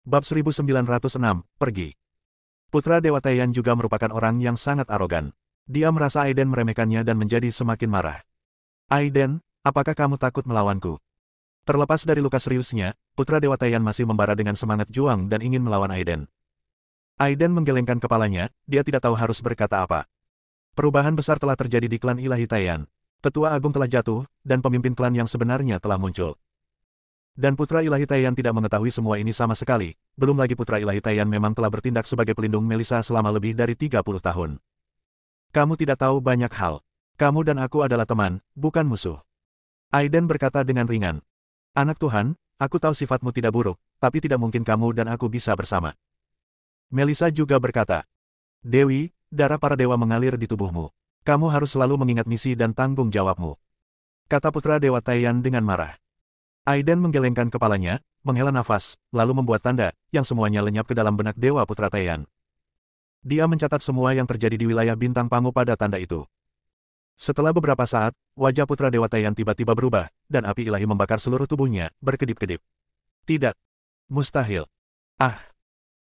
Bab 1906, pergi. Putra Dewa Taiyan juga merupakan orang yang sangat arogan. Dia merasa Aiden meremehkannya dan menjadi semakin marah. Aiden, apakah kamu takut melawanku? Terlepas dari luka seriusnya, Putra Dewa Taiyan masih membara dengan semangat juang dan ingin melawan Aiden. Aiden menggelengkan kepalanya, dia tidak tahu harus berkata apa. Perubahan besar telah terjadi di klan Ilahi Taiyan. Tetua Agung telah jatuh, dan pemimpin klan yang sebenarnya telah muncul. Dan Putra Ilahi Taiyan tidak mengetahui semua ini sama sekali, belum lagi Putra Ilahi Taiyan memang telah bertindak sebagai pelindung Melissa selama lebih dari 30 tahun. Kamu tidak tahu banyak hal. Kamu dan aku adalah teman, bukan musuh. Aiden berkata dengan ringan. Anak Tuhan, aku tahu sifatmu tidak buruk, tapi tidak mungkin kamu dan aku bisa bersama. Melissa juga berkata. Dewi, darah para dewa mengalir di tubuhmu. Kamu harus selalu mengingat misi dan tanggung jawabmu. Kata Putra Dewa Taiyan dengan marah. Aiden menggelengkan kepalanya, menghela nafas, lalu membuat tanda, yang semuanya lenyap ke dalam benak Dewa Putra Taiyan. Dia mencatat semua yang terjadi di wilayah Bintang Pangu pada tanda itu. Setelah beberapa saat, wajah Putra Dewa Taiyan tiba-tiba berubah, dan api ilahi membakar seluruh tubuhnya, berkedip-kedip. Tidak. Mustahil. Ah.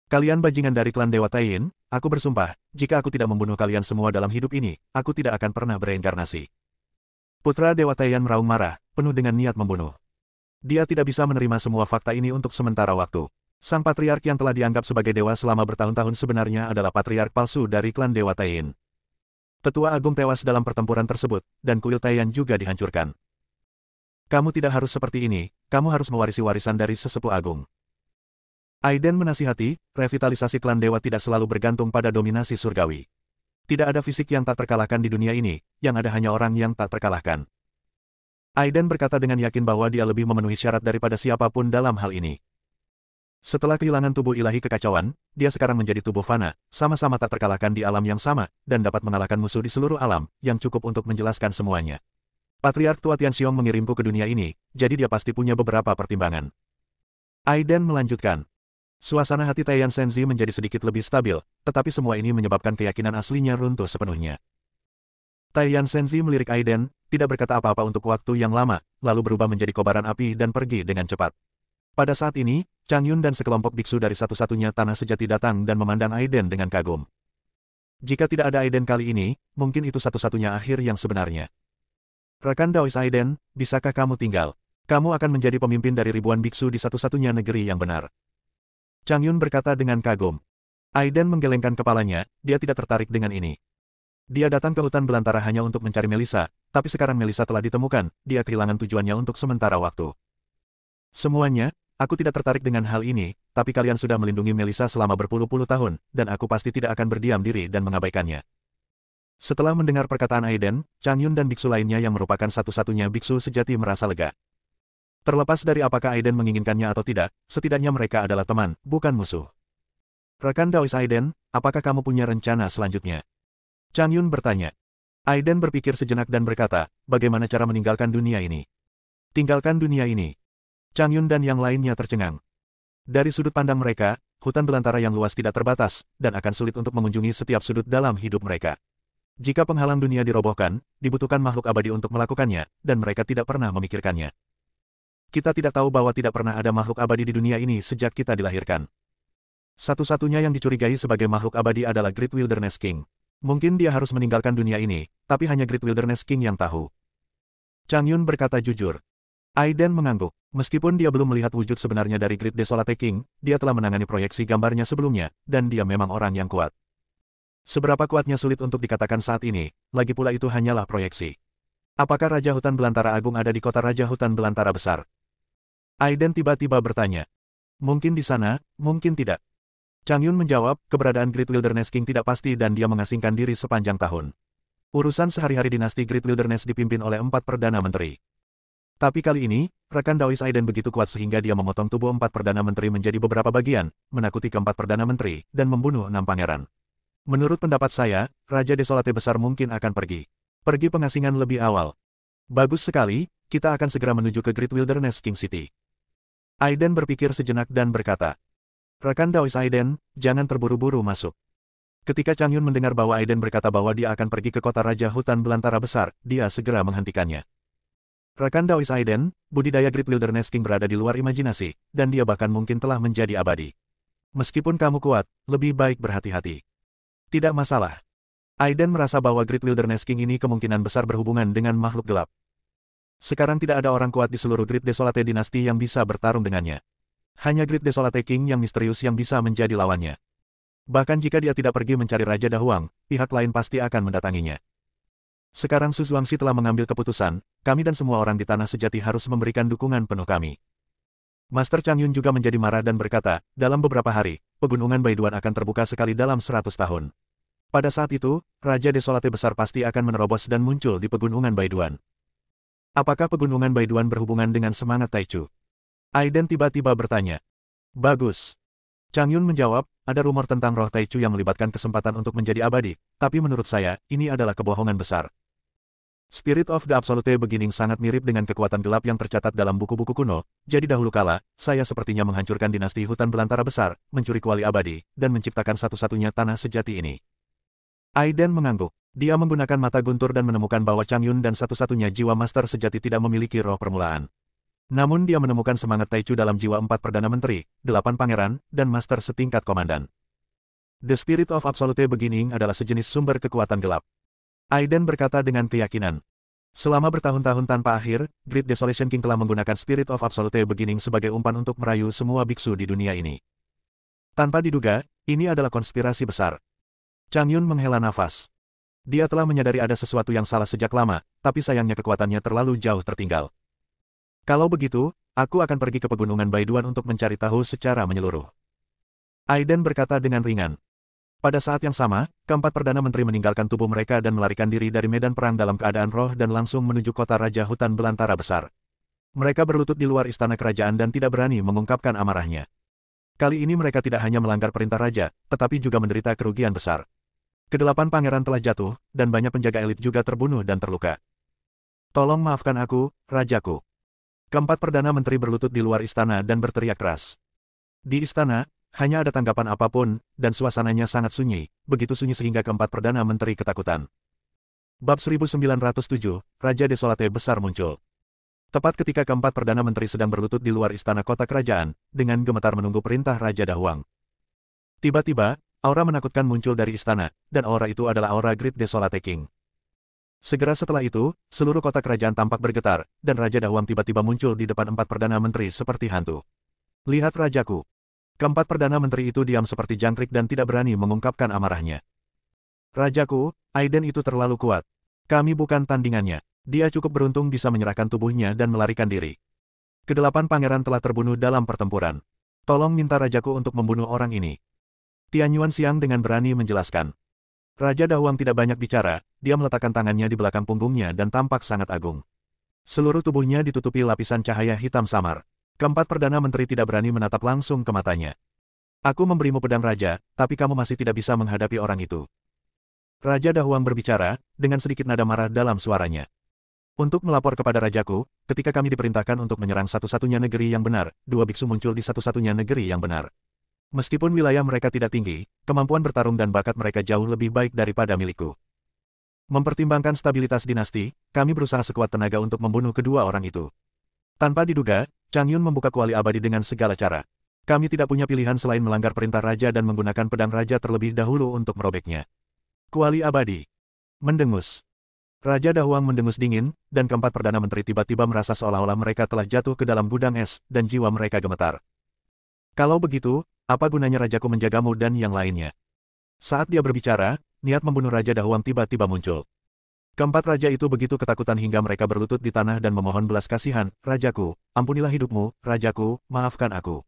Kalian bajingan dari klan Dewa Taiyan, aku bersumpah, jika aku tidak membunuh kalian semua dalam hidup ini, aku tidak akan pernah bereinkarnasi. Putra Dewa Taiyan meraung marah, penuh dengan niat membunuh. Dia tidak bisa menerima semua fakta ini untuk sementara waktu. Sang patriark yang telah dianggap sebagai dewa selama bertahun-tahun sebenarnya adalah patriark palsu dari klan Dewa Taiyan. Tetua Agung tewas dalam pertempuran tersebut, dan kuil Taiyan juga dihancurkan. Kamu tidak harus seperti ini, kamu harus mewarisi warisan dari sesepuh agung. Aiden menasihati, revitalisasi klan dewa tidak selalu bergantung pada dominasi surgawi. Tidak ada fisik yang tak terkalahkan di dunia ini, yang ada hanya orang yang tak terkalahkan. Aiden berkata dengan yakin bahwa dia lebih memenuhi syarat daripada siapapun dalam hal ini. Setelah kehilangan tubuh ilahi kekacauan, dia sekarang menjadi tubuh fana, sama-sama tak terkalahkan di alam yang sama, dan dapat mengalahkan musuh di seluruh alam, yang cukup untuk menjelaskan semuanya. Patriark Tua Tianxiong mengirimku ke dunia ini, jadi dia pasti punya beberapa pertimbangan. Aiden melanjutkan. Suasana hati Taiyan Senzi menjadi sedikit lebih stabil, tetapi semua ini menyebabkan keyakinan aslinya runtuh sepenuhnya. Taiyan Senzi melirik Aiden, tidak berkata apa-apa untuk waktu yang lama, lalu berubah menjadi kobaran api dan pergi dengan cepat. Pada saat ini, Chang Yun dan sekelompok biksu dari satu-satunya tanah sejati datang dan memandang Aiden dengan kagum. Jika tidak ada Aiden kali ini, mungkin itu satu-satunya akhir yang sebenarnya. Rekan Daois Aiden, bisakah kamu tinggal? Kamu akan menjadi pemimpin dari ribuan biksu di satu-satunya negeri yang benar. Chang Yun berkata dengan kagum. Aiden menggelengkan kepalanya, dia tidak tertarik dengan ini. Dia datang ke hutan belantara hanya untuk mencari Melissa, tapi sekarang Melissa telah ditemukan, dia kehilangan tujuannya untuk sementara waktu. Semuanya, aku tidak tertarik dengan hal ini, tapi kalian sudah melindungi Melissa selama berpuluh-puluh tahun, dan aku pasti tidak akan berdiam diri dan mengabaikannya. Setelah mendengar perkataan Aiden, Chang Yun dan biksu lainnya yang merupakan satu-satunya biksu sejati merasa lega. Terlepas dari apakah Aiden menginginkannya atau tidak, setidaknya mereka adalah teman, bukan musuh. Rekan Daois Aiden, apakah kamu punya rencana selanjutnya? Chang Yun bertanya. Aiden berpikir sejenak dan berkata, bagaimana cara meninggalkan dunia ini? Tinggalkan dunia ini. Chang Yun dan yang lainnya tercengang. Dari sudut pandang mereka, hutan belantara yang luas tidak terbatas, dan akan sulit untuk mengunjungi setiap sudut dalam hidup mereka. Jika penghalang dunia dirobohkan, dibutuhkan makhluk abadi untuk melakukannya, dan mereka tidak pernah memikirkannya. Kita tidak tahu bahwa tidak pernah ada makhluk abadi di dunia ini sejak kita dilahirkan. Satu-satunya yang dicurigai sebagai makhluk abadi adalah Great Wilderness King. Mungkin dia harus meninggalkan dunia ini, tapi hanya Great Wilderness King yang tahu. Chang Yun berkata jujur. Aiden mengangguk. Meskipun dia belum melihat wujud sebenarnya dari Great Desolate King, dia telah menangani proyeksi gambarnya sebelumnya, dan dia memang orang yang kuat. Seberapa kuatnya sulit untuk dikatakan saat ini, lagi pula itu hanyalah proyeksi. Apakah Raja Hutan Belantara Agung ada di kota Raja Hutan Belantara Besar? Aiden tiba-tiba bertanya. Mungkin di sana, mungkin tidak. Chang Yun menjawab, keberadaan Great Wilderness King tidak pasti dan dia mengasingkan diri sepanjang tahun. Urusan sehari-hari dinasti Great Wilderness dipimpin oleh 4 Perdana Menteri. Tapi kali ini, rekan Daois Aiden begitu kuat sehingga dia memotong tubuh 4 Perdana Menteri menjadi beberapa bagian, menakuti ke-4 Perdana Menteri, dan membunuh 6 pangeran. Menurut pendapat saya, Raja Desolate Besar mungkin akan pergi. Pergi pengasingan lebih awal. Bagus sekali, kita akan segera menuju ke Great Wilderness King City. Aiden berpikir sejenak dan berkata. Rekan Daois Aiden, jangan terburu-buru masuk. Ketika Chang Yun mendengar bahwa Aiden berkata bahwa dia akan pergi ke kota Raja Hutan Belantara Besar, dia segera menghentikannya. Rekan Daois Aiden, budidaya Great Wilderness King berada di luar imajinasi, dan dia bahkan mungkin telah menjadi abadi. Meskipun kamu kuat, lebih baik berhati-hati. Tidak masalah. Aiden merasa bahwa Great Wilderness King ini kemungkinan besar berhubungan dengan makhluk gelap. Sekarang tidak ada orang kuat di seluruh Great Desolate dinasti yang bisa bertarung dengannya. Hanya Great Desolate King yang misterius yang bisa menjadi lawannya. Bahkan jika dia tidak pergi mencari Raja Dahuang, pihak lain pasti akan mendatanginya. Sekarang Su Zhuangxi telah mengambil keputusan, kami dan semua orang di Tanah Sejati harus memberikan dukungan penuh kami. Master Chang Yun juga menjadi marah dan berkata, dalam beberapa hari, pegunungan Baiduan akan terbuka sekali dalam 100 tahun. Pada saat itu, Raja Desolate besar pasti akan menerobos dan muncul di pegunungan Baiduan. Apakah pegunungan Baiduan berhubungan dengan semangat Taichu? Aiden tiba-tiba bertanya. Bagus. Chang Yun menjawab, ada rumor tentang roh Taichu yang melibatkan kesempatan untuk menjadi abadi, tapi menurut saya, ini adalah kebohongan besar. Spirit of the Absolute Beginning sangat mirip dengan kekuatan gelap yang tercatat dalam buku-buku kuno, jadi dahulu kala, saya sepertinya menghancurkan dinasti hutan belantara besar, mencuri kuali abadi, dan menciptakan satu-satunya tanah sejati ini. Aiden mengangguk. Dia menggunakan mata guntur dan menemukan bahwa Chang Yun dan satu-satunya jiwa master sejati tidak memiliki roh permulaan. Namun dia menemukan semangat Taichu dalam jiwa 4 Perdana Menteri, 8 Pangeran, dan master setingkat komandan. The Spirit of Absolute Beginning adalah sejenis sumber kekuatan gelap. Aiden berkata dengan keyakinan. Selama bertahun-tahun tanpa akhir, Great Desolation King telah menggunakan Spirit of Absolute Beginning sebagai umpan untuk merayu semua biksu di dunia ini. Tanpa diduga, ini adalah konspirasi besar. Chang Yun menghela nafas. Dia telah menyadari ada sesuatu yang salah sejak lama, tapi sayangnya kekuatannya terlalu jauh tertinggal. Kalau begitu, aku akan pergi ke pegunungan Baiduan untuk mencari tahu secara menyeluruh. Aiden berkata dengan ringan. Pada saat yang sama, keempat Perdana Menteri meninggalkan tubuh mereka dan melarikan diri dari medan perang dalam keadaan roh dan langsung menuju kota Raja Hutan Belantara Besar. Mereka berlutut di luar istana kerajaan dan tidak berani mengungkapkan amarahnya. Kali ini mereka tidak hanya melanggar perintah raja, tetapi juga menderita kerugian besar. Kedelapan pangeran telah jatuh, dan banyak penjaga elit juga terbunuh dan terluka. Tolong maafkan aku, Rajaku. Keempat Perdana Menteri berlutut di luar istana dan berteriak keras. Di istana, hanya ada tanggapan apapun, dan suasananya sangat sunyi, begitu sunyi sehingga keempat Perdana Menteri ketakutan. Bab 1907, Raja Desolate Besar muncul. Tepat ketika keempat Perdana Menteri sedang berlutut di luar istana kota kerajaan, dengan gemetar menunggu perintah Raja Dahuang. Tiba-tiba, aura menakutkan muncul dari istana, dan aura itu adalah aura Great Desolate King. Segera setelah itu, seluruh kota kerajaan tampak bergetar, dan Raja Dahuang tiba-tiba muncul di depan empat Perdana Menteri seperti hantu. Lihat Rajaku. Keempat Perdana Menteri itu diam seperti jangkrik dan tidak berani mengungkapkan amarahnya. Rajaku, Aiden itu terlalu kuat. Kami bukan tandingannya. Dia cukup beruntung bisa menyerahkan tubuhnya dan melarikan diri. Kedelapan pangeran telah terbunuh dalam pertempuran. Tolong minta Rajaku untuk membunuh orang ini. Tian Yuan Xiang dengan berani menjelaskan. Raja Dahuang tidak banyak bicara, dia meletakkan tangannya di belakang punggungnya dan tampak sangat agung. Seluruh tubuhnya ditutupi lapisan cahaya hitam samar. Keempat Perdana Menteri tidak berani menatap langsung ke matanya. Aku memberimu pedang raja, tapi kamu masih tidak bisa menghadapi orang itu. Raja Dahuang berbicara, dengan sedikit nada marah dalam suaranya. Untuk melapor kepada Rajaku, ketika kami diperintahkan untuk menyerang satu-satunya negeri yang benar, dua biksu muncul di satu-satunya negeri yang benar. Meskipun wilayah mereka tidak tinggi, kemampuan bertarung dan bakat mereka jauh lebih baik daripada milikku. Mempertimbangkan stabilitas dinasti, kami berusaha sekuat tenaga untuk membunuh kedua orang itu. Tanpa diduga, Chang Yun membuka kuali abadi dengan segala cara. Kami tidak punya pilihan selain melanggar perintah raja dan menggunakan pedang raja terlebih dahulu untuk merobeknya. Kuali abadi. Mendengus. Raja Dahuang mendengus dingin, dan keempat Perdana Menteri tiba-tiba merasa seolah-olah mereka telah jatuh ke dalam gudang es, dan jiwa mereka gemetar. Kalau begitu, apa gunanya Rajaku menjagamu dan yang lainnya? Saat dia berbicara, niat membunuh Raja Dahuang tiba-tiba muncul. Keempat raja itu begitu ketakutan hingga mereka berlutut di tanah dan memohon belas kasihan, Rajaku, ampunilah hidupmu, Rajaku, maafkan aku.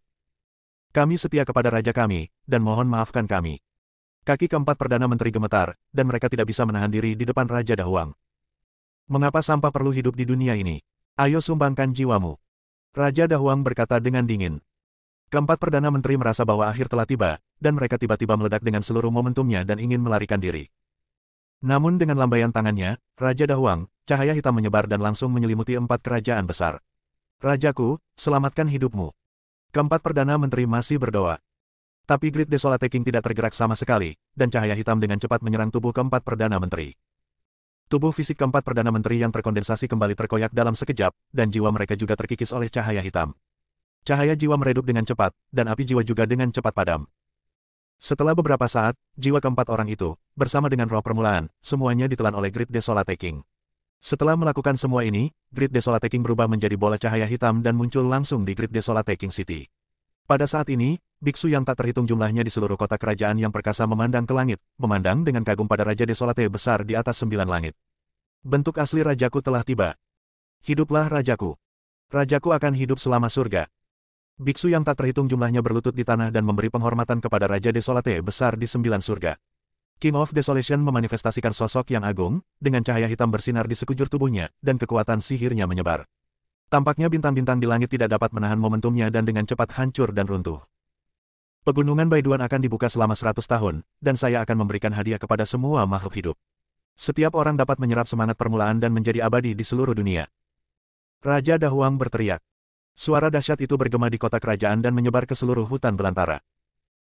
Kami setia kepada Raja kami, dan mohon maafkan kami. Kaki keempat Perdana Menteri gemetar, dan mereka tidak bisa menahan diri di depan Raja Dahuang. Mengapa sampah perlu hidup di dunia ini? Ayo sumbangkan jiwamu. Raja Dahuang berkata dengan dingin. Keempat Perdana Menteri merasa bahwa akhir telah tiba, dan mereka tiba-tiba meledak dengan seluruh momentumnya dan ingin melarikan diri. Namun dengan lambaian tangannya, Raja Dahuang, cahaya hitam menyebar dan langsung menyelimuti empat kerajaan besar. Rajaku, selamatkan hidupmu. Keempat Perdana Menteri masih berdoa. Tapi Great Desolate King tidak tergerak sama sekali, dan cahaya hitam dengan cepat menyerang tubuh keempat Perdana Menteri. Tubuh fisik keempat Perdana Menteri yang terkondensasi kembali terkoyak dalam sekejap, dan jiwa mereka juga terkikis oleh cahaya hitam. Cahaya jiwa meredup dengan cepat, dan api jiwa juga dengan cepat padam. Setelah beberapa saat, jiwa keempat orang itu, bersama dengan roh permulaan, semuanya ditelan oleh Great Desolate King. Setelah melakukan semua ini, Great Desolate King berubah menjadi bola cahaya hitam dan muncul langsung di Great Desolate King City. Pada saat ini, biksu yang tak terhitung jumlahnya di seluruh kota kerajaan yang perkasa memandang ke langit, memandang dengan kagum pada Raja Desolate besar di atas 9 langit. Bentuk asli rajaku telah tiba. Hiduplah rajaku. Rajaku akan hidup selama surga. Biksu yang tak terhitung jumlahnya berlutut di tanah dan memberi penghormatan kepada Raja Desolate besar di 9 surga. King of Desolation memanifestasikan sosok yang agung, dengan cahaya hitam bersinar di sekujur tubuhnya, dan kekuatan sihirnya menyebar. Tampaknya bintang-bintang di langit tidak dapat menahan momentumnya dan dengan cepat hancur dan runtuh. Pegunungan Baiduan akan dibuka selama 100 tahun, dan saya akan memberikan hadiah kepada semua makhluk hidup. Setiap orang dapat menyerap semangat permulaan dan menjadi abadi di seluruh dunia. Raja Dahuang berteriak. Suara dahsyat itu bergema di kota kerajaan dan menyebar ke seluruh hutan belantara.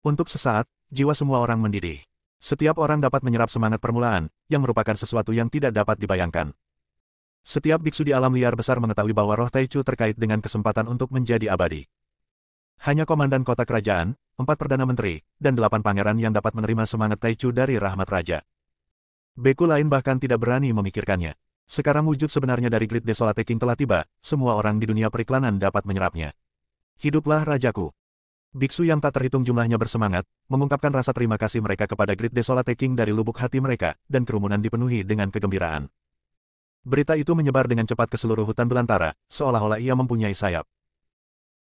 Untuk sesaat, jiwa semua orang mendidih. Setiap orang dapat menyerap semangat permulaan, yang merupakan sesuatu yang tidak dapat dibayangkan. Setiap biksu di alam liar besar mengetahui bahwa roh Taichu terkait dengan kesempatan untuk menjadi abadi. Hanya komandan kota kerajaan, 4 perdana menteri, dan 8 pangeran yang dapat menerima semangat Taichu dari rahmat raja. Beku lain bahkan tidak berani memikirkannya. Sekarang wujud sebenarnya dari Great Desolate King telah tiba, semua orang di dunia periklanan dapat menyerapnya. Hiduplah rajaku. Biksu yang tak terhitung jumlahnya bersemangat, mengungkapkan rasa terima kasih mereka kepada Great Desolate King dari lubuk hati mereka, dan kerumunan dipenuhi dengan kegembiraan. Berita itu menyebar dengan cepat ke seluruh hutan belantara, seolah-olah ia mempunyai sayap.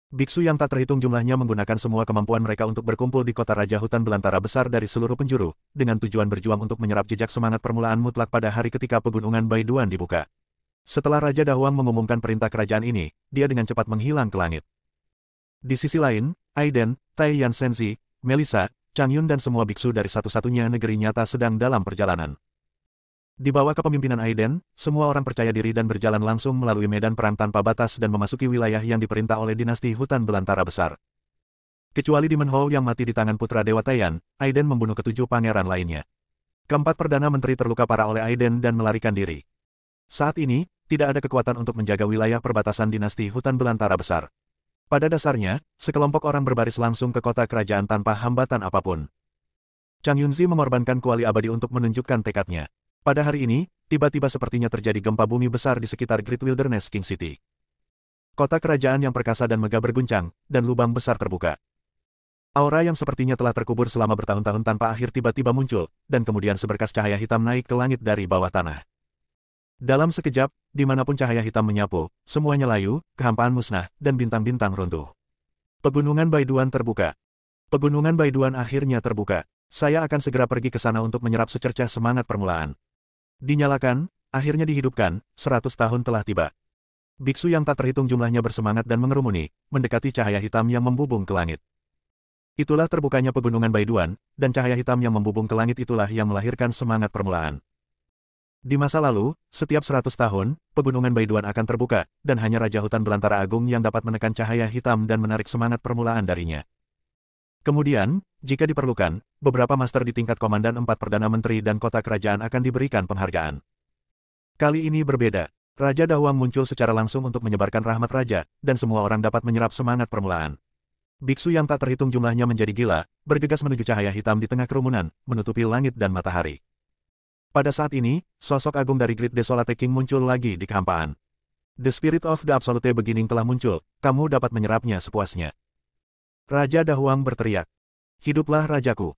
Biksu yang tak terhitung jumlahnya menggunakan semua kemampuan mereka untuk berkumpul di kota raja hutan belantara besar dari seluruh penjuru, dengan tujuan berjuang untuk menyerap jejak semangat permulaan mutlak pada hari ketika pegunungan Baiduan dibuka. Setelah Raja Dahuang mengumumkan perintah kerajaan ini, dia dengan cepat menghilang ke langit. Di sisi lain, Aiden, Tai Yan Senzi, Melissa, Chang Yun dan semua biksu dari satu-satunya negeri nyata sedang dalam perjalanan. Di bawah kepemimpinan Aiden, semua orang percaya diri dan berjalan langsung melalui medan perang tanpa batas dan memasuki wilayah yang diperintah oleh dinasti hutan belantara besar. Kecuali Demon Hall yang mati di tangan putra Dewa Taiyan, Aiden membunuh ketujuh pangeran lainnya. Keempat perdana menteri terluka parah oleh Aiden dan melarikan diri. Saat ini, tidak ada kekuatan untuk menjaga wilayah perbatasan dinasti hutan belantara besar. Pada dasarnya, sekelompok orang berbaris langsung ke kota kerajaan tanpa hambatan apapun. Chang Yunzi mengorbankan kuali abadi untuk menunjukkan tekadnya. Pada hari ini, tiba-tiba sepertinya terjadi gempa bumi besar di sekitar Great Wilderness King City. Kota kerajaan yang perkasa dan megah berguncang, dan lubang besar terbuka. Aura yang sepertinya telah terkubur selama bertahun-tahun tanpa akhir tiba-tiba muncul, dan kemudian seberkas cahaya hitam naik ke langit dari bawah tanah. Dalam sekejap, dimanapun cahaya hitam menyapu, semuanya layu, kehampaan musnah, dan bintang-bintang runtuh. Pegunungan Baiduan terbuka. Pegunungan Baiduan akhirnya terbuka. Saya akan segera pergi ke sana untuk menyerap secercah semangat permulaan. Dinyalakan, akhirnya dihidupkan, 100 tahun telah tiba. Biksu yang tak terhitung jumlahnya bersemangat dan mengerumuni, mendekati cahaya hitam yang membubung ke langit. Itulah terbukanya pegunungan Baiduan, dan cahaya hitam yang membubung ke langit itulah yang melahirkan semangat permulaan. Di masa lalu, setiap 100 tahun, pegunungan Baiduan akan terbuka, dan hanya Raja Hutan Belantara Agung yang dapat menekan cahaya hitam dan menarik semangat permulaan darinya. Kemudian, jika diperlukan, beberapa master di tingkat komandan 4 perdana menteri dan kota kerajaan akan diberikan penghargaan. Kali ini berbeda. Raja Dahuang muncul secara langsung untuk menyebarkan rahmat raja, dan semua orang dapat menyerap semangat permulaan. Biksu yang tak terhitung jumlahnya menjadi gila, bergegas menuju cahaya hitam di tengah kerumunan, menutupi langit dan matahari. Pada saat ini, sosok agung dari Great Desolate King muncul lagi di kehampaan. The Spirit of the Absolute Beginning telah muncul, kamu dapat menyerapnya sepuasnya. Raja Dahuang berteriak. Hiduplah rajaku.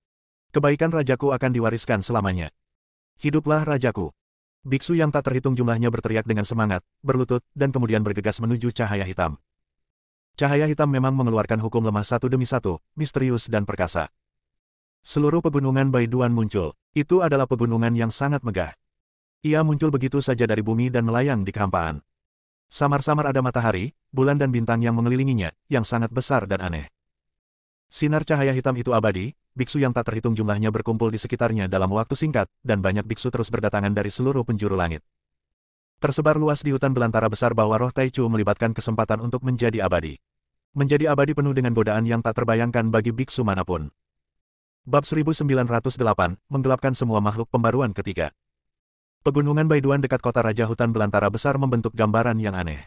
Kebaikan rajaku akan diwariskan selamanya. Hiduplah rajaku. Biksu yang tak terhitung jumlahnya berteriak dengan semangat, berlutut, dan kemudian bergegas menuju cahaya hitam. Cahaya hitam memang mengeluarkan hukum lemah satu demi satu, misterius dan perkasa. Seluruh pegunungan Baiduan muncul. Itu adalah pegunungan yang sangat megah. Ia muncul begitu saja dari bumi dan melayang di kehampaan. Samar-samar ada matahari, bulan dan bintang yang mengelilinginya, yang sangat besar dan aneh. Sinar cahaya hitam itu abadi, biksu yang tak terhitung jumlahnya berkumpul di sekitarnya dalam waktu singkat, dan banyak biksu terus berdatangan dari seluruh penjuru langit. Tersebar luas di hutan belantara besar bahwa roh Taichu melibatkan kesempatan untuk menjadi abadi. Menjadi abadi penuh dengan godaan yang tak terbayangkan bagi biksu manapun. Bab 1908, menggelapkan semua makhluk pembaruan ketiga. Pegunungan Baiduan dekat kota Raja Hutan Belantara Besar membentuk gambaran yang aneh.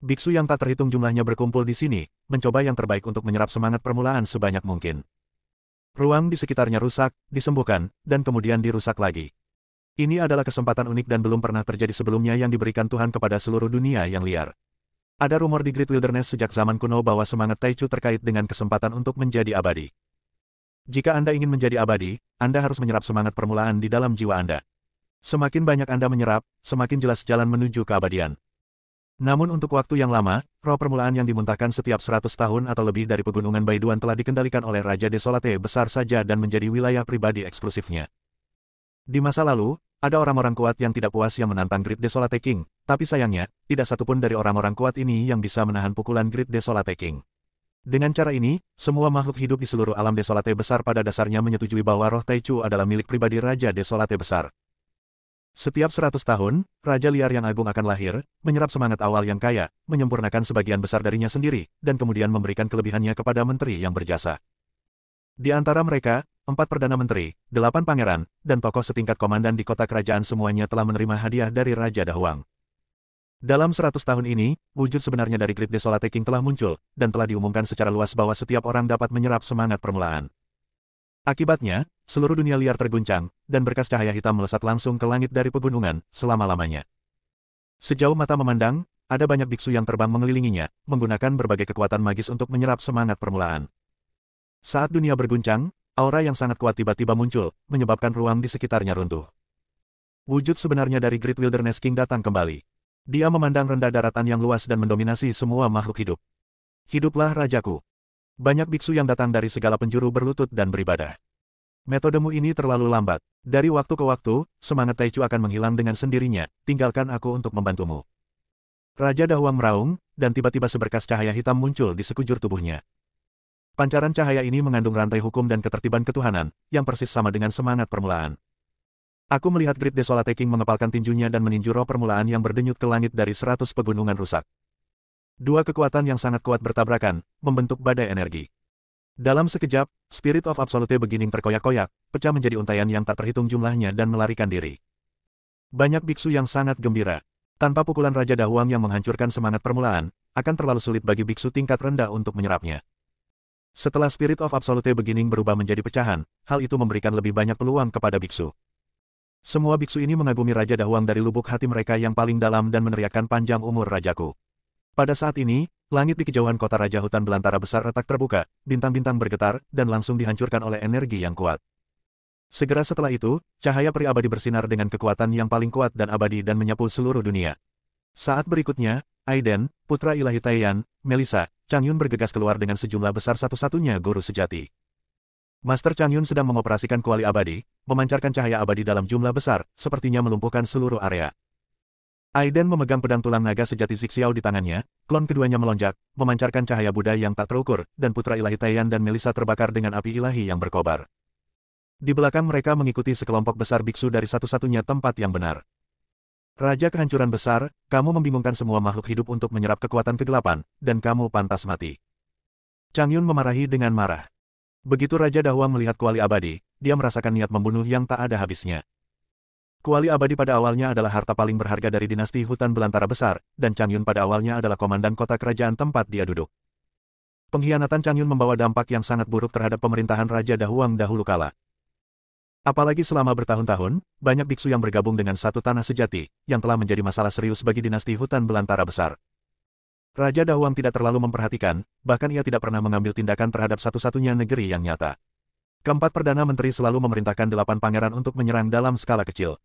Biksu yang tak terhitung jumlahnya berkumpul di sini, mencoba yang terbaik untuk menyerap semangat permulaan sebanyak mungkin. Ruang di sekitarnya rusak, disembuhkan, dan kemudian dirusak lagi. Ini adalah kesempatan unik dan belum pernah terjadi sebelumnya yang diberikan Tuhan kepada seluruh dunia yang liar. Ada rumor di Great Wilderness sejak zaman kuno bahwa semangat Taichu terkait dengan kesempatan untuk menjadi abadi. Jika Anda ingin menjadi abadi, Anda harus menyerap semangat permulaan di dalam jiwa Anda. Semakin banyak Anda menyerap, semakin jelas jalan menuju keabadian. Namun untuk waktu yang lama, roh permulaan yang dimuntahkan setiap 100 tahun atau lebih dari pegunungan Baiduan telah dikendalikan oleh Raja Desolate besar saja dan menjadi wilayah pribadi eksklusifnya. Di masa lalu, ada orang-orang kuat yang tidak puas yang menantang Great Desolate King, tapi sayangnya, tidak satupun dari orang-orang kuat ini yang bisa menahan pukulan Great Desolate King. Dengan cara ini, semua makhluk hidup di seluruh alam Desolate besar pada dasarnya menyetujui bahwa roh Taichu adalah milik pribadi Raja Desolate besar. Setiap 100 tahun, Raja Liar yang agung akan lahir, menyerap semangat awal yang kaya, menyempurnakan sebagian besar darinya sendiri, dan kemudian memberikan kelebihannya kepada menteri yang berjasa. Di antara mereka, 4 Perdana Menteri, 8 Pangeran, dan tokoh setingkat komandan di kota kerajaan semuanya telah menerima hadiah dari Raja Dahuang. Dalam 100 tahun ini, wujud sebenarnya dari Great Desolate King telah muncul, dan telah diumumkan secara luas bahwa setiap orang dapat menyerap semangat permulaan. Akibatnya, seluruh dunia liar terguncang, dan berkas cahaya hitam melesat langsung ke langit dari pegunungan, selama-lamanya. Sejauh mata memandang, ada banyak biksu yang terbang mengelilinginya, menggunakan berbagai kekuatan magis untuk menyerap semangat permulaan. Saat dunia berguncang, aura yang sangat kuat tiba-tiba muncul, menyebabkan ruang di sekitarnya runtuh. Wujud sebenarnya dari Great Wilderness King datang kembali. Dia memandang rendah daratan yang luas dan mendominasi semua makhluk hidup. Hiduplah Rajaku. Banyak biksu yang datang dari segala penjuru berlutut dan beribadah. Metodemu ini terlalu lambat. Dari waktu ke waktu, semangat Taichu akan menghilang dengan sendirinya, tinggalkan aku untuk membantumu. Raja Dahuang meraung, dan tiba-tiba seberkas cahaya hitam muncul di sekujur tubuhnya. Pancaran cahaya ini mengandung rantai hukum dan ketertiban ketuhanan, yang persis sama dengan semangat permulaan. Aku melihat Great Desolate King mengepalkan tinjunya dan meninju roh permulaan yang berdenyut ke langit dari 100 pegunungan rusak. Dua kekuatan yang sangat kuat bertabrakan, membentuk badai energi. Dalam sekejap, Spirit of Absolute Beginning terkoyak-koyak, pecah menjadi untaian yang tak terhitung jumlahnya dan melarikan diri. Banyak biksu yang sangat gembira. Tanpa pukulan Raja Dahuang yang menghancurkan semangat permulaan, akan terlalu sulit bagi biksu tingkat rendah untuk menyerapnya. Setelah Spirit of Absolute Beginning berubah menjadi pecahan, hal itu memberikan lebih banyak peluang kepada biksu. Semua biksu ini mengagumi Raja Dahuang dari lubuk hati mereka yang paling dalam dan meneriakkan panjang umur Rajaku. Pada saat ini, langit di kejauhan kota Raja Hutan Belantara besar retak terbuka, bintang-bintang bergetar, dan langsung dihancurkan oleh energi yang kuat. Segera setelah itu, cahaya peri abadi bersinar dengan kekuatan yang paling kuat dan abadi dan menyapu seluruh dunia. Saat berikutnya, Aiden, putra ilahi Taiyan, Melissa, Changyun bergegas keluar dengan sejumlah besar satu-satunya guru sejati. Master Changyun sedang mengoperasikan kuali abadi, memancarkan cahaya abadi dalam jumlah besar, sepertinya melumpuhkan seluruh area. Aiden memegang pedang tulang naga sejati Zixiao di tangannya, klon keduanya melonjak, memancarkan cahaya Buddha yang tak terukur, dan putra ilahi Taiyan dan Melissa terbakar dengan api ilahi yang berkobar. Di belakang mereka mengikuti sekelompok besar biksu dari satu-satunya tempat yang benar. Raja kehancuran besar, kamu membingungkan semua makhluk hidup untuk menyerap kekuatan kegelapan, dan kamu pantas mati. Changyun memarahi dengan marah. Begitu Raja Dahuang melihat kuali abadi, dia merasakan niat membunuh yang tak ada habisnya. Kuali abadi pada awalnya adalah harta paling berharga dari dinasti Hutan Belantara Besar, dan Changyun pada awalnya adalah komandan kota kerajaan tempat dia duduk. Pengkhianatan Changyun membawa dampak yang sangat buruk terhadap pemerintahan Raja Dahuang dahulu kala. Apalagi selama bertahun-tahun, banyak biksu yang bergabung dengan satu tanah sejati, yang telah menjadi masalah serius bagi dinasti Hutan Belantara Besar. Raja Dahuang tidak terlalu memperhatikan, bahkan ia tidak pernah mengambil tindakan terhadap satu-satunya negeri yang nyata. Keempat Perdana Menteri selalu memerintahkan 8 pangeran untuk menyerang dalam skala kecil.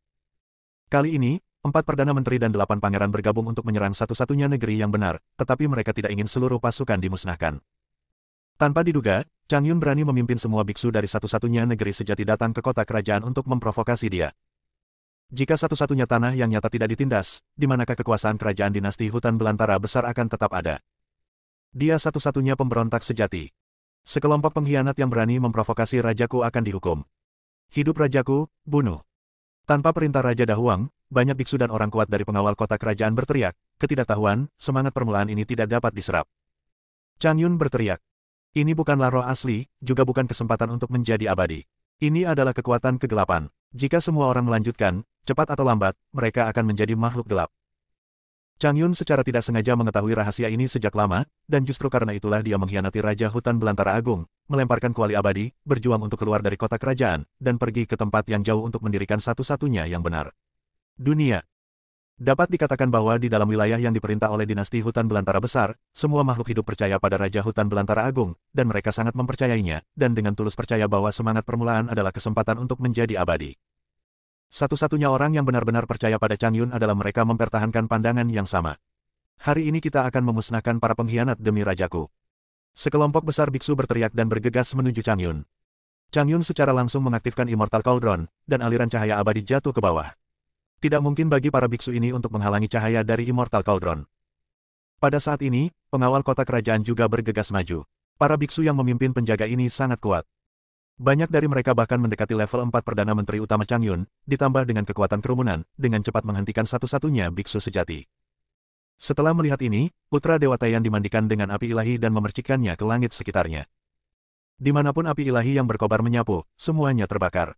Kali ini, 4 Perdana Menteri dan 8 pangeran bergabung untuk menyerang satu-satunya negeri yang benar, tetapi mereka tidak ingin seluruh pasukan dimusnahkan. Tanpa diduga, Changyun berani memimpin semua biksu dari satu-satunya negeri sejati datang ke kota kerajaan untuk memprovokasi dia. Jika satu-satunya tanah yang nyata tidak ditindas, di manakah kekuasaan kerajaan dinasti Hutan Belantara Besar akan tetap ada? Dia satu-satunya pemberontak sejati. Sekelompok pengkhianat yang berani memprovokasi Rajaku akan dihukum. Hidup Rajaku, bunuh. Tanpa perintah Raja Dahuang, banyak biksu dan orang kuat dari pengawal kota kerajaan berteriak, ketidaktahuan, semangat permulaan ini tidak dapat diserap. Changyun berteriak. Ini bukanlah roh asli, juga bukan kesempatan untuk menjadi abadi. Ini adalah kekuatan kegelapan. Jika semua orang melanjutkan, cepat atau lambat, mereka akan menjadi makhluk gelap. Chang Yun secara tidak sengaja mengetahui rahasia ini sejak lama, dan justru karena itulah dia mengkhianati Raja Hutan Belantara Agung, melemparkan kuali abadi, berjuang untuk keluar dari kota kerajaan, dan pergi ke tempat yang jauh untuk mendirikan satu-satunya yang benar. Dunia. Dapat dikatakan bahwa di dalam wilayah yang diperintah oleh dinasti hutan belantara besar, semua makhluk hidup percaya pada Raja Hutan Belantara Agung, dan mereka sangat mempercayainya, dan dengan tulus percaya bahwa semangat permulaan adalah kesempatan untuk menjadi abadi. Satu-satunya orang yang benar-benar percaya pada Chang Yun adalah mereka mempertahankan pandangan yang sama. Hari ini kita akan memusnahkan para pengkhianat demi rajaku. Sekelompok besar biksu berteriak dan bergegas menuju Chang Yun. Chang Yun secara langsung mengaktifkan Immortal Cauldron, dan aliran cahaya abadi jatuh ke bawah. Tidak mungkin bagi para biksu ini untuk menghalangi cahaya dari Immortal Cauldron. Pada saat ini, pengawal kota kerajaan juga bergegas maju. Para biksu yang memimpin penjaga ini sangat kuat. Banyak dari mereka bahkan mendekati level 4 Perdana Menteri Utama Chang Yun, ditambah dengan kekuatan kerumunan, dengan cepat menghentikan satu-satunya biksu sejati. Setelah melihat ini, putra Dewa Taiyan dimandikan dengan api ilahi dan memercikkannya ke langit sekitarnya. Dimanapun api ilahi yang berkobar menyapu, semuanya terbakar.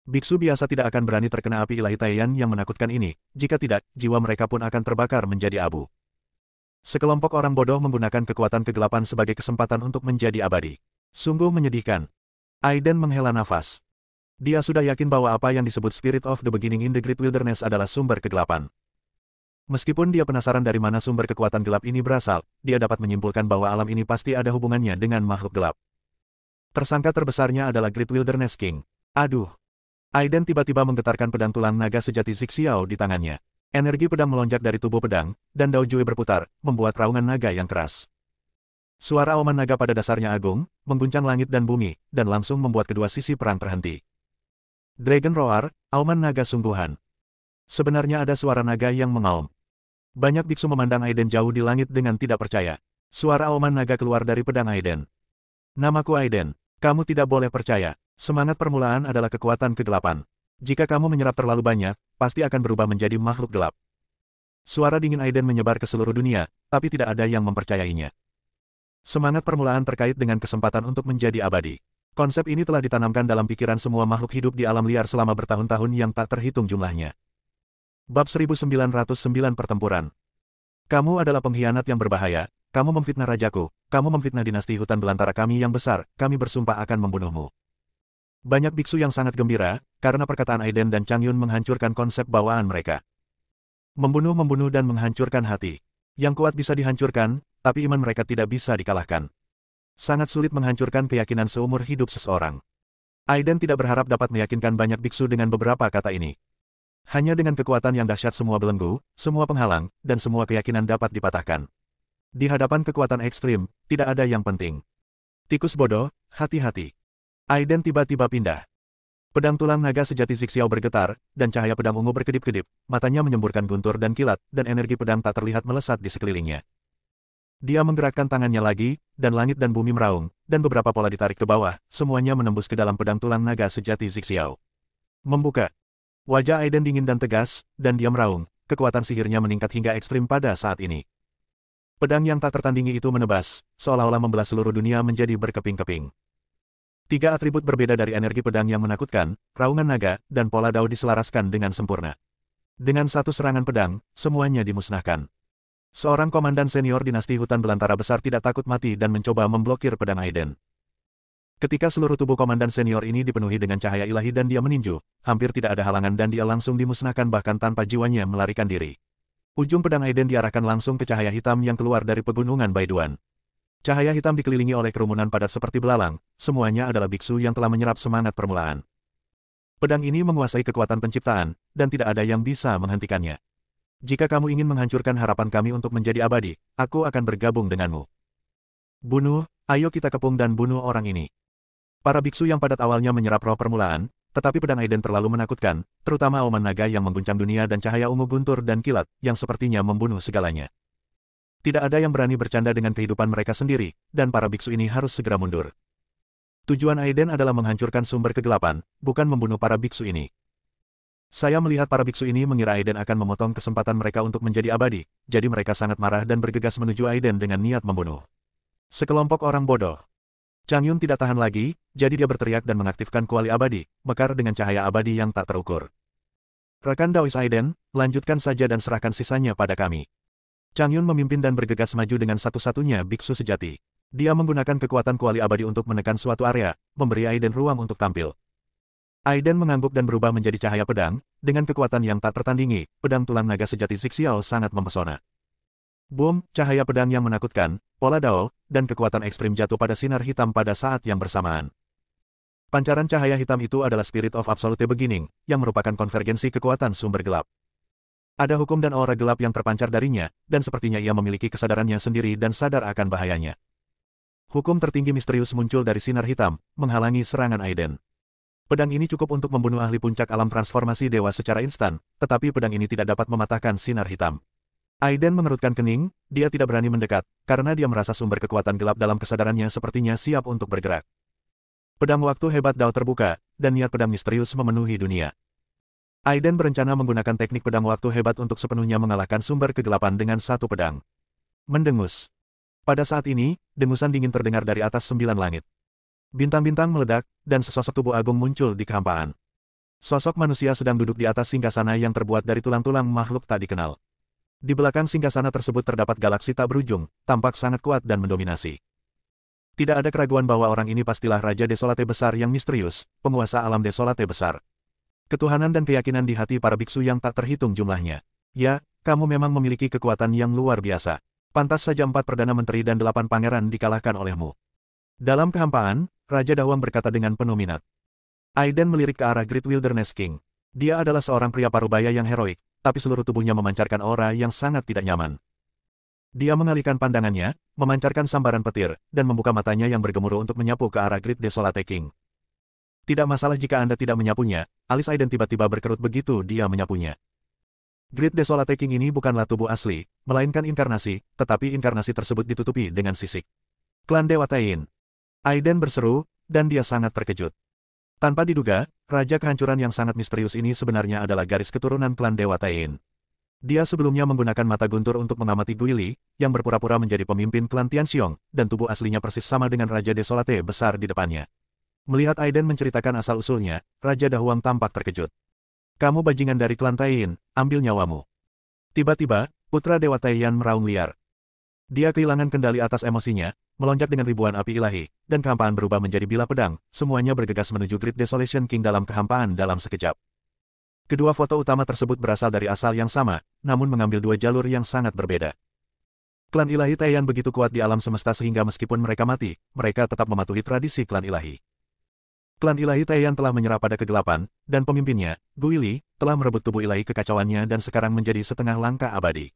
Biksu biasa tidak akan berani terkena api ilahi Taiyan yang menakutkan ini, jika tidak, jiwa mereka pun akan terbakar menjadi abu. Sekelompok orang bodoh menggunakan kekuatan kegelapan sebagai kesempatan untuk menjadi abadi. Sungguh menyedihkan. Aiden menghela nafas. Dia sudah yakin bahwa apa yang disebut Spirit of the Beginning in the Great Wilderness adalah sumber kegelapan. Meskipun dia penasaran dari mana sumber kekuatan gelap ini berasal, dia dapat menyimpulkan bahwa alam ini pasti ada hubungannya dengan makhluk gelap. Tersangka terbesarnya adalah Great Wilderness King. Aduh. Aiden tiba-tiba menggetarkan pedang tulang naga sejati Zixiao di tangannya. Energi pedang melonjak dari tubuh pedang, dan Dao Jue berputar, membuat raungan naga yang keras. Suara auman naga pada dasarnya agung, mengguncang langit dan bumi, dan langsung membuat kedua sisi perang terhenti. Dragon Roar, auman naga sungguhan. Sebenarnya ada suara naga yang mengaum. Banyak biksu memandang Aiden jauh di langit dengan tidak percaya. Suara auman naga keluar dari pedang Aiden. Namaku Aiden. Kamu tidak boleh percaya. Semangat permulaan adalah kekuatan kegelapan. Jika kamu menyerap terlalu banyak, pasti akan berubah menjadi makhluk gelap. Suara dingin Aiden menyebar ke seluruh dunia, tapi tidak ada yang mempercayainya. Semangat permulaan terkait dengan kesempatan untuk menjadi abadi. Konsep ini telah ditanamkan dalam pikiran semua makhluk hidup di alam liar selama bertahun-tahun yang tak terhitung jumlahnya. Bab 1909 Pertempuran. Kamu adalah pengkhianat yang berbahaya, kamu memfitnah rajaku, kamu memfitnah dinasti hutan belantara kami yang besar, kami bersumpah akan membunuhmu. Banyak biksu yang sangat gembira, karena perkataan Aiden dan Chang Yun menghancurkan konsep bawaan mereka. Membunuh dan menghancurkan hati. Yang kuat bisa dihancurkan, tapi iman mereka tidak bisa dikalahkan. Sangat sulit menghancurkan keyakinan seumur hidup seseorang. Aiden tidak berharap dapat meyakinkan banyak biksu dengan beberapa kata ini. Hanya dengan kekuatan yang dahsyat semua belenggu, semua penghalang, dan semua keyakinan dapat dipatahkan. Di hadapan kekuatan ekstrim, tidak ada yang penting. Tikus bodoh, hati-hati. Aiden tiba-tiba pindah. Pedang tulang naga sejati Zixiao bergetar, dan cahaya pedang ungu berkedip-kedip, matanya menyemburkan guntur dan kilat, dan energi pedang tak terlihat melesat di sekelilingnya. Dia menggerakkan tangannya lagi, dan langit dan bumi meraung, dan beberapa pola ditarik ke bawah, semuanya menembus ke dalam pedang tulang naga sejati Zixiao. Membuka. Wajah Aiden dingin dan tegas, dan dia meraung, kekuatan sihirnya meningkat hingga ekstrim pada saat ini. Pedang yang tak tertandingi itu menebas, seolah-olah membelah seluruh dunia menjadi berkeping-keping. Tiga atribut berbeda dari energi pedang yang menakutkan, raungan naga, dan pola Dao diselaraskan dengan sempurna. Dengan satu serangan pedang, semuanya dimusnahkan. Seorang komandan senior dinasti hutan belantara besar tidak takut mati dan mencoba memblokir pedang Aiden. Ketika seluruh tubuh komandan senior ini dipenuhi dengan cahaya ilahi dan dia meninju, hampir tidak ada halangan dan dia langsung dimusnahkan bahkan tanpa jiwanya melarikan diri. Ujung pedang Aiden diarahkan langsung ke cahaya hitam yang keluar dari pegunungan Baiduan. Cahaya hitam dikelilingi oleh kerumunan padat seperti belalang, semuanya adalah biksu yang telah menyerap semangat permulaan. Pedang ini menguasai kekuatan penciptaan, dan tidak ada yang bisa menghentikannya. Jika kamu ingin menghancurkan harapan kami untuk menjadi abadi, aku akan bergabung denganmu. Bunuh, ayo kita kepung dan bunuh orang ini. Para biksu yang padat awalnya menyerap roh permulaan, tetapi pedang Aiden terlalu menakutkan, terutama auman naga yang mengguncang dunia dan cahaya ungu guntur dan kilat, yang sepertinya membunuh segalanya. Tidak ada yang berani bercanda dengan kehidupan mereka sendiri, dan para biksu ini harus segera mundur. Tujuan Aiden adalah menghancurkan sumber kegelapan, bukan membunuh para biksu ini. Saya melihat para biksu ini mengira Aiden akan memotong kesempatan mereka untuk menjadi abadi, jadi mereka sangat marah dan bergegas menuju Aiden dengan niat membunuh. Sekelompok orang bodoh. Chang Yun tidak tahan lagi, jadi dia berteriak dan mengaktifkan kuali abadi, mekar dengan cahaya abadi yang tak terukur. Rekan Daois Aiden, lanjutkan saja dan serahkan sisanya pada kami. Chang Yun memimpin dan bergegas maju dengan satu-satunya biksu sejati. Dia menggunakan kekuatan kuali abadi untuk menekan suatu area, memberi Aiden ruang untuk tampil. Aiden mengangguk dan berubah menjadi cahaya pedang, dengan kekuatan yang tak tertandingi, pedang tulang naga sejati Zixiao sangat mempesona. Boom, cahaya pedang yang menakutkan, pola dao, dan kekuatan ekstrim jatuh pada sinar hitam pada saat yang bersamaan. Pancaran cahaya hitam itu adalah Spirit of Absolute Beginning, yang merupakan konvergensi kekuatan sumber gelap. Ada hukum dan aura gelap yang terpancar darinya, dan sepertinya ia memiliki kesadarannya sendiri dan sadar akan bahayanya. Hukum tertinggi misterius muncul dari sinar hitam, menghalangi serangan Aiden. Pedang ini cukup untuk membunuh ahli puncak alam transformasi dewa secara instan, tetapi pedang ini tidak dapat mematahkan sinar hitam. Aiden mengerutkan kening, dia tidak berani mendekat, karena dia merasa sumber kekuatan gelap dalam kesadarannya sepertinya siap untuk bergerak. Pedang waktu hebat Dao terbuka, dan niat pedang misterius memenuhi dunia. Aiden berencana menggunakan teknik pedang waktu hebat untuk sepenuhnya mengalahkan sumber kegelapan dengan satu pedang. Mendengus. Pada saat ini, dengusan dingin terdengar dari atas 9 langit. Bintang-bintang meledak, dan sesosok tubuh agung muncul di kehampaan. Sosok manusia sedang duduk di atas singgasana yang terbuat dari tulang-tulang makhluk tak dikenal. Di belakang singgasana tersebut terdapat galaksi tak berujung, tampak sangat kuat dan mendominasi. Tidak ada keraguan bahwa orang ini pastilah Raja Desolate besar yang misterius, penguasa alam Desolate besar. Ketuhanan dan keyakinan di hati para biksu yang tak terhitung jumlahnya. Ya, kamu memang memiliki kekuatan yang luar biasa. Pantas saja 4 Perdana Menteri dan 8 Pangeran dikalahkan olehmu. Dalam kehampaan, Raja Dahuang berkata dengan penuh minat. Aiden melirik ke arah Great Wilderness King. Dia adalah seorang pria parubaya yang heroik, tapi seluruh tubuhnya memancarkan aura yang sangat tidak nyaman. Dia mengalihkan pandangannya, memancarkan sambaran petir, dan membuka matanya yang bergemuruh untuk menyapu ke arah Great Desolate King. Tidak masalah jika Anda tidak menyapunya, alis Aiden tiba-tiba berkerut begitu dia menyapunya. Great Desolate King ini bukanlah tubuh asli, melainkan inkarnasi, tetapi inkarnasi tersebut ditutupi dengan sisik. Klan Dewa Tain. Aiden berseru, dan dia sangat terkejut. Tanpa diduga, Raja Kehancuran yang sangat misterius ini sebenarnya adalah garis keturunan klan Dewa Tain. Dia sebelumnya menggunakan mata guntur untuk mengamati Guili, yang berpura-pura menjadi pemimpin klan Tianxiong, dan tubuh aslinya persis sama dengan Raja Desolate besar di depannya. Melihat Aiden menceritakan asal-usulnya, Raja Dahuang tampak terkejut. Kamu bajingan dari klan Tain, ambil nyawamu. Tiba-tiba, putra Dewa Taiyan meraung liar. Dia kehilangan kendali atas emosinya, melonjak dengan ribuan api ilahi, dan kehampaan berubah menjadi bilah pedang, semuanya bergegas menuju Great Desolation King dalam kehampaan dalam sekejap. Kedua foto utama tersebut berasal dari asal yang sama, namun mengambil 2 jalur yang sangat berbeda. Klan ilahi Taiyan begitu kuat di alam semesta sehingga meskipun mereka mati, mereka tetap mematuhi tradisi klan ilahi. Klan ilahi Taiyan telah menyerah pada kegelapan, dan pemimpinnya, Guili, telah merebut tubuh ilahi kekacauannya dan sekarang menjadi setengah langkah abadi.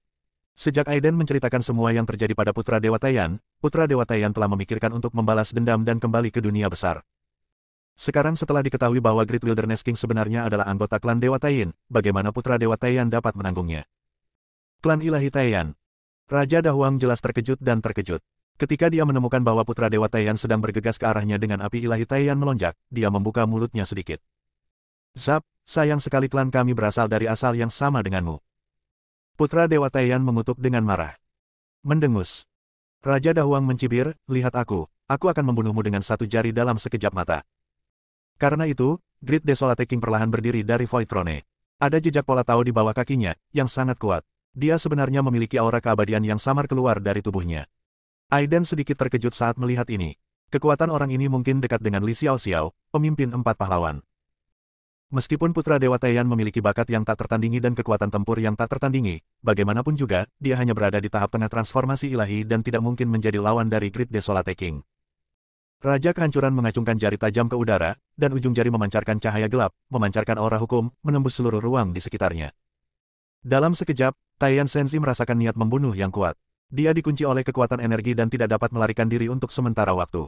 Sejak Aiden menceritakan semua yang terjadi pada Putra Dewa Taiyan telah memikirkan untuk membalas dendam dan kembali ke dunia besar. Sekarang setelah diketahui bahwa Great Wilderness King sebenarnya adalah anggota klan Dewa Tain, bagaimana Putra Dewa Taiyan dapat menanggungnya? Klan ilahi Taiyan. Raja Dahuang jelas terkejut dan terkejut. Ketika dia menemukan bahwa Putra Dewa Taiyan sedang bergegas ke arahnya dengan api ilahi Taiyan melonjak, dia membuka mulutnya sedikit. Zap, sayang sekali klan kami berasal dari asal yang sama denganmu. Putra Dewa Taiyan mengutuk dengan marah. Mendengus. Raja Dahuang mencibir, lihat aku akan membunuhmu dengan satu jari dalam sekejap mata. Karena itu, Great Desolate King perlahan berdiri dari Void Throne. Ada jejak pola Tao di bawah kakinya, yang sangat kuat. Dia sebenarnya memiliki aura keabadian yang samar keluar dari tubuhnya. Aiden sedikit terkejut saat melihat ini. Kekuatan orang ini mungkin dekat dengan Li Xiaoxiao, pemimpin 4 pahlawan. Meskipun Putra Dewa Taiyan memiliki bakat yang tak tertandingi dan kekuatan tempur yang tak tertandingi, bagaimanapun juga, dia hanya berada di tahap tengah transformasi ilahi dan tidak mungkin menjadi lawan dari Great Desolate King. Raja Kehancuran mengacungkan jari tajam ke udara, dan ujung jari memancarkan cahaya gelap, memancarkan aura hukum, menembus seluruh ruang di sekitarnya. Dalam sekejap, Taiyan Senzi merasakan niat membunuh yang kuat. Dia dikunci oleh kekuatan energi dan tidak dapat melarikan diri untuk sementara waktu.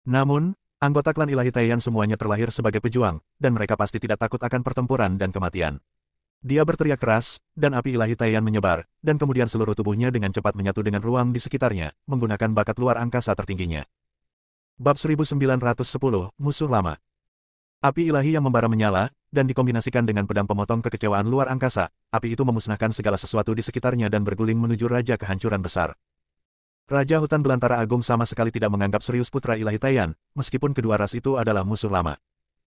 Namun, anggota klan ilahi Taiyan semuanya terlahir sebagai pejuang, dan mereka pasti tidak takut akan pertempuran dan kematian. Dia berteriak keras, dan api ilahi Taiyan menyebar, dan kemudian seluruh tubuhnya dengan cepat menyatu dengan ruang di sekitarnya, menggunakan bakat luar angkasa tertingginya. Bab 1910, Musuh Lama. Api ilahi yang membara menyala, dan dikombinasikan dengan pedang pemotong kekecewaan luar angkasa, api itu memusnahkan segala sesuatu di sekitarnya dan berguling menuju Raja Kehancuran Besar. Raja Hutan Belantara Agung sama sekali tidak menganggap serius Putra Ilahi Taiyan, meskipun kedua ras itu adalah musuh lama.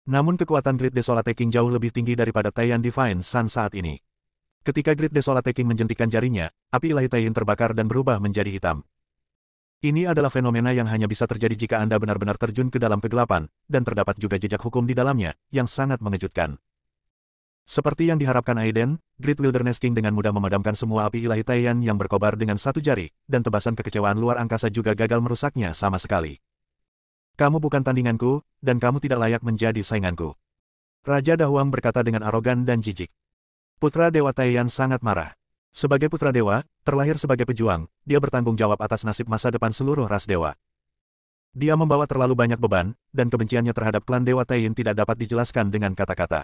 Namun kekuatan Great Desolate King jauh lebih tinggi daripada Taiyan Divine Sun saat ini. Ketika Great Desolate King menjentikan jarinya, api ilahi Taiyin terbakar dan berubah menjadi hitam. Ini adalah fenomena yang hanya bisa terjadi jika Anda benar-benar terjun ke dalam kegelapan, dan terdapat juga jejak hukum di dalamnya, yang sangat mengejutkan. Seperti yang diharapkan Aiden, Great Wilderness King dengan mudah memadamkan semua api ilahi Taiyin yang berkobar dengan satu jari, dan tebasan kekecewaan luar angkasa juga gagal merusaknya sama sekali. Kamu bukan tandinganku, dan kamu tidak layak menjadi sainganku. Raja Dahuang berkata dengan arogan dan jijik. Putra Dewa Taiyin sangat marah. Sebagai putra dewa, terlahir sebagai pejuang, dia bertanggung jawab atas nasib masa depan seluruh ras dewa. Dia membawa terlalu banyak beban, dan kebenciannya terhadap klan Dewa Taiyin tidak dapat dijelaskan dengan kata-kata.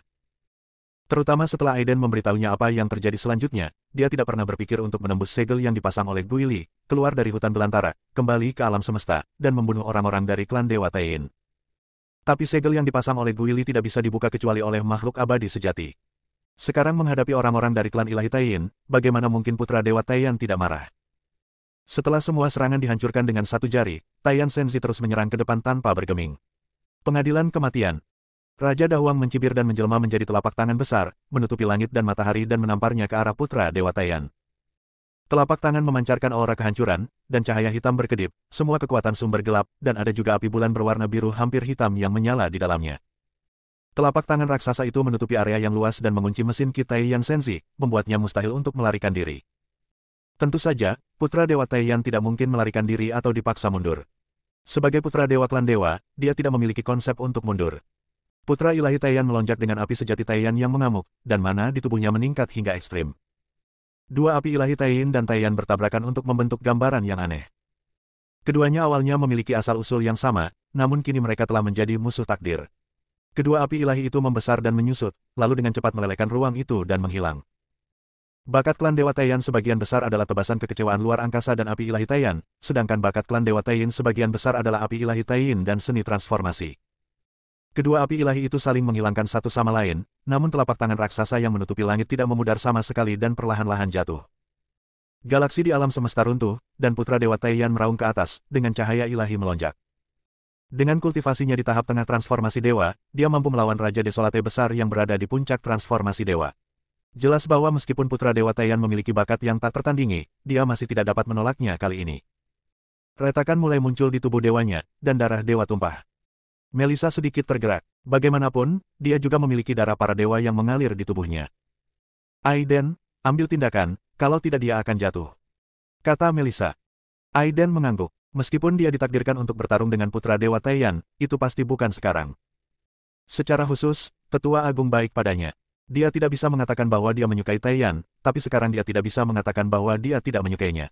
Terutama setelah Aiden memberitahunya apa yang terjadi selanjutnya, dia tidak pernah berpikir untuk menembus segel yang dipasang oleh Guili, keluar dari hutan belantara, kembali ke alam semesta, dan membunuh orang-orang dari klan Dewa Taiyin. Tapi segel yang dipasang oleh Guili tidak bisa dibuka kecuali oleh makhluk abadi sejati. Sekarang menghadapi orang-orang dari klan ilahi Taiyin, bagaimana mungkin putra Dewa Taiyin tidak marah? Setelah semua serangan dihancurkan dengan satu jari, Taiyan Senzi terus menyerang ke depan tanpa bergeming. Pengadilan kematian. Raja Dahuang mencibir dan menjelma menjadi telapak tangan besar, menutupi langit dan matahari dan menamparnya ke arah putra Dewa Taiyin. Telapak tangan memancarkan aura kehancuran, dan cahaya hitam berkedip, semua kekuatan sumber gelap, dan ada juga api bulan berwarna biru hampir hitam yang menyala di dalamnya. Telapak tangan raksasa itu menutupi area yang luas dan mengunci mesin Qi Taiyan Senzi, membuatnya mustahil untuk melarikan diri. Tentu saja, putra Dewa Taiyin tidak mungkin melarikan diri atau dipaksa mundur. Sebagai putra Dewa Klan Dewa, dia tidak memiliki konsep untuk mundur. Putra ilahi Taiyin melonjak dengan api sejati Taiyin yang mengamuk, dan mana di tubuhnya meningkat hingga ekstrim. Dua api ilahi Taiyin dan Taiyin bertabrakan untuk membentuk gambaran yang aneh. Keduanya awalnya memiliki asal-usul yang sama, namun kini mereka telah menjadi musuh takdir. Kedua api ilahi itu membesar dan menyusut, lalu dengan cepat melelehkan ruang itu dan menghilang. Bakat klan Dewa Taiyin sebagian besar adalah tebasan kekecewaan luar angkasa dan api ilahi Taiyin, sedangkan bakat klan Dewa Taiyin sebagian besar adalah api ilahi Taiyin dan seni transformasi. Kedua api ilahi itu saling menghilangkan satu sama lain, namun telapak tangan raksasa yang menutupi langit tidak memudar sama sekali dan perlahan-lahan jatuh. Galaksi di alam semesta runtuh, dan putra Dewa Taiyin meraung ke atas, dengan cahaya ilahi melonjak. Dengan kultivasinya di tahap tengah transformasi dewa, dia mampu melawan Raja Desolate besar yang berada di puncak transformasi dewa. Jelas bahwa meskipun putra Dewa Taiyin memiliki bakat yang tak tertandingi, dia masih tidak dapat menolaknya kali ini. Retakan mulai muncul di tubuh dewanya, dan darah dewa tumpah. Melissa sedikit tergerak. Bagaimanapun, dia juga memiliki darah para dewa yang mengalir di tubuhnya. Aiden, ambil tindakan, kalau tidak dia akan jatuh, kata Melissa. Aiden mengangguk. Meskipun dia ditakdirkan untuk bertarung dengan putra Dewa Taiyin, itu pasti bukan sekarang. Secara khusus, Tetua Agung baik padanya. Dia tidak bisa mengatakan bahwa dia menyukai Taiyin, tapi sekarang dia tidak bisa mengatakan bahwa dia tidak menyukainya.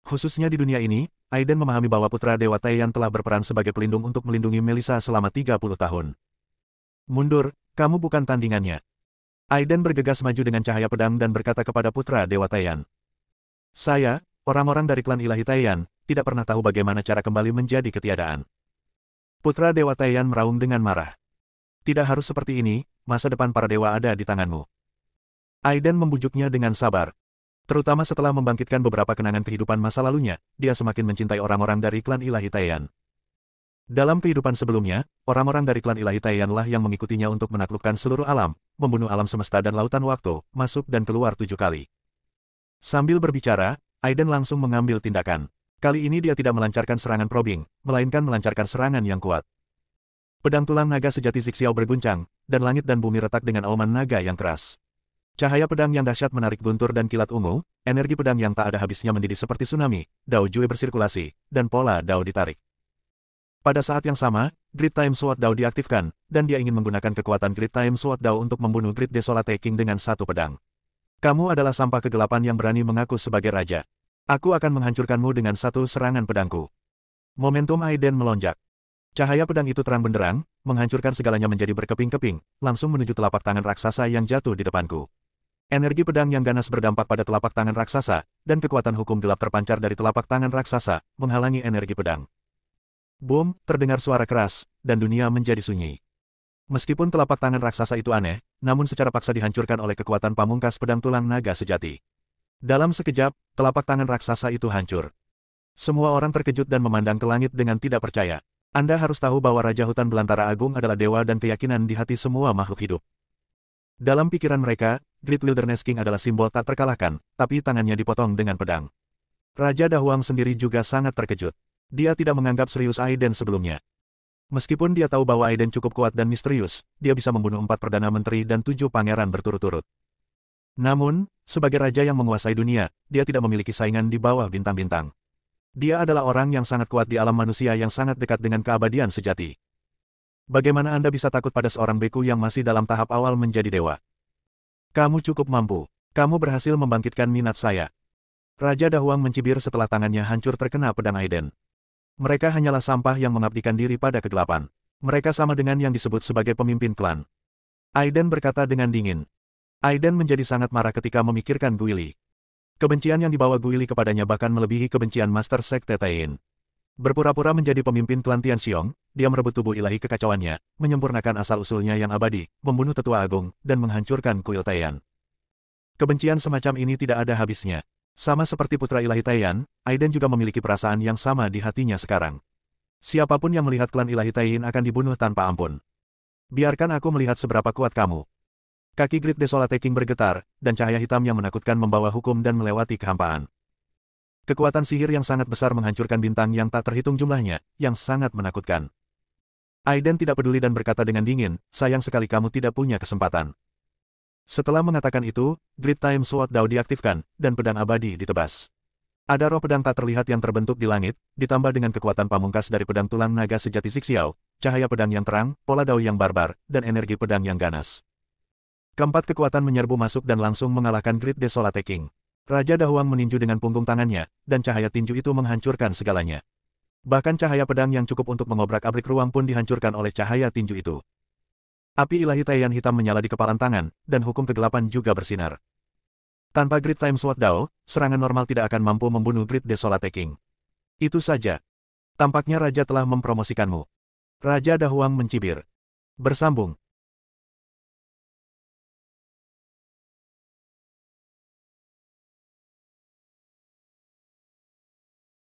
Khususnya di dunia ini, Aiden memahami bahwa putra Dewa Taiyin telah berperan sebagai pelindung untuk melindungi Melissa selama 30 tahun. Mundur, kamu bukan tandingannya. Aiden bergegas maju dengan cahaya pedang dan berkata kepada putra Dewa Taiyin. Saya, orang-orang dari klan ilahi Taiyin, tidak pernah tahu bagaimana cara kembali menjadi ketiadaan. Putra Dewa Taiyin meraung dengan marah. Tidak harus seperti ini, masa depan para dewa ada di tanganmu. Aiden membujuknya dengan sabar. Terutama setelah membangkitkan beberapa kenangan kehidupan masa lalunya, dia semakin mencintai orang-orang dari klan ilahi Taiyin. Dalam kehidupan sebelumnya, orang-orang dari klan ilahi Taiyin lah yang mengikutinya untuk menaklukkan seluruh alam, membunuh alam semesta dan lautan waktu, masuk dan keluar 7 kali. Sambil berbicara, Aiden langsung mengambil tindakan. Kali ini dia tidak melancarkan serangan probing, melainkan melancarkan serangan yang kuat. Pedang tulang naga sejati Zixiao berguncang, dan langit dan bumi retak dengan auman naga yang keras. Cahaya pedang yang dahsyat menarik guntur dan kilat ungu, energi pedang yang tak ada habisnya mendidih seperti tsunami, Dao Jue bersirkulasi, dan pola Dao ditarik. Pada saat yang sama, Great Time Sword Dao diaktifkan, dan dia ingin menggunakan kekuatan Great Time Sword Dao untuk membunuh Great Desolate King dengan satu pedang. Kamu adalah sampah kegelapan yang berani mengaku sebagai raja. Aku akan menghancurkanmu dengan satu serangan pedangku. Momentum Aiden melonjak. Cahaya pedang itu terang benderang, menghancurkan segalanya menjadi berkeping-keping, langsung menuju telapak tangan raksasa yang jatuh di depanku. Energi pedang yang ganas berdampak pada telapak tangan raksasa, dan kekuatan hukum gelap terpancar dari telapak tangan raksasa, menghalangi energi pedang. Boom, terdengar suara keras, dan dunia menjadi sunyi. Meskipun telapak tangan raksasa itu aneh, namun secara paksa dihancurkan oleh kekuatan pamungkas pedang tulang naga sejati. Dalam sekejap, telapak tangan raksasa itu hancur. Semua orang terkejut dan memandang ke langit dengan tidak percaya. Anda harus tahu bahwa Raja Hutan Belantara Agung adalah dewa dan keyakinan di hati semua makhluk hidup. Dalam pikiran mereka, Great Wilderness King adalah simbol tak terkalahkan, tapi tangannya dipotong dengan pedang. Raja Dahuang sendiri juga sangat terkejut. Dia tidak menganggap serius Aiden sebelumnya. Meskipun dia tahu bahwa Aiden cukup kuat dan misterius, dia bisa membunuh 4 perdana menteri dan 7 pangeran berturut-turut. Namun, sebagai raja yang menguasai dunia, dia tidak memiliki saingan di bawah bintang-bintang. Dia adalah orang yang sangat kuat di alam manusia yang sangat dekat dengan keabadian sejati. Bagaimana Anda bisa takut pada seorang beku yang masih dalam tahap awal menjadi dewa? Kamu cukup mampu. Kamu berhasil membangkitkan minat saya. Raja Dahuang mencibir setelah tangannya hancur terkena pedang Aiden. Mereka hanyalah sampah yang mengabdikan diri pada kegelapan. Mereka sama dengan yang disebut sebagai pemimpin klan. Aiden berkata dengan dingin. Aiden menjadi sangat marah ketika memikirkan Guili. Kebencian yang dibawa Guili kepadanya bahkan melebihi kebencian Master Sekte Taiyin. Berpura-pura menjadi pemimpin klan Tianxiong, dia merebut tubuh ilahi kekacauannya, menyempurnakan asal-usulnya yang abadi, membunuh tetua agung, dan menghancurkan kuil Taiyan. Kebencian semacam ini tidak ada habisnya. Sama seperti putra ilahi Taiyan, Aiden juga memiliki perasaan yang sama di hatinya sekarang. Siapapun yang melihat klan ilahi Taiyin akan dibunuh tanpa ampun. Biarkan aku melihat seberapa kuat kamu. Kaki Great Desolate King bergetar, dan cahaya hitam yang menakutkan membawa hukum dan melewati kehampaan. Kekuatan sihir yang sangat besar menghancurkan bintang yang tak terhitung jumlahnya, yang sangat menakutkan. Aiden tidak peduli dan berkata dengan dingin, sayang sekali kamu tidak punya kesempatan. Setelah mengatakan itu, Great Time Sword Dao diaktifkan, dan pedang abadi ditebas. Ada roh pedang tak terlihat yang terbentuk di langit, ditambah dengan kekuatan pamungkas dari pedang tulang naga sejati Xiao, cahaya pedang yang terang, pola dao yang barbar, dan energi pedang yang ganas. Keempat kekuatan menyerbu masuk dan langsung mengalahkan Great Desolate King. Raja Dahuang meninju dengan punggung tangannya, dan cahaya tinju itu menghancurkan segalanya. Bahkan cahaya pedang yang cukup untuk mengobrak-abrik ruang pun dihancurkan oleh cahaya tinju itu. Api ilahi Taiyan hitam menyala di kepalan tangan, dan hukum kegelapan juga bersinar. Tanpa Great Time Sword Dao, serangan normal tidak akan mampu membunuh Great Desolate King. Itu saja. Tampaknya Raja telah mempromosikanmu. Raja Dahuang mencibir. Bersambung.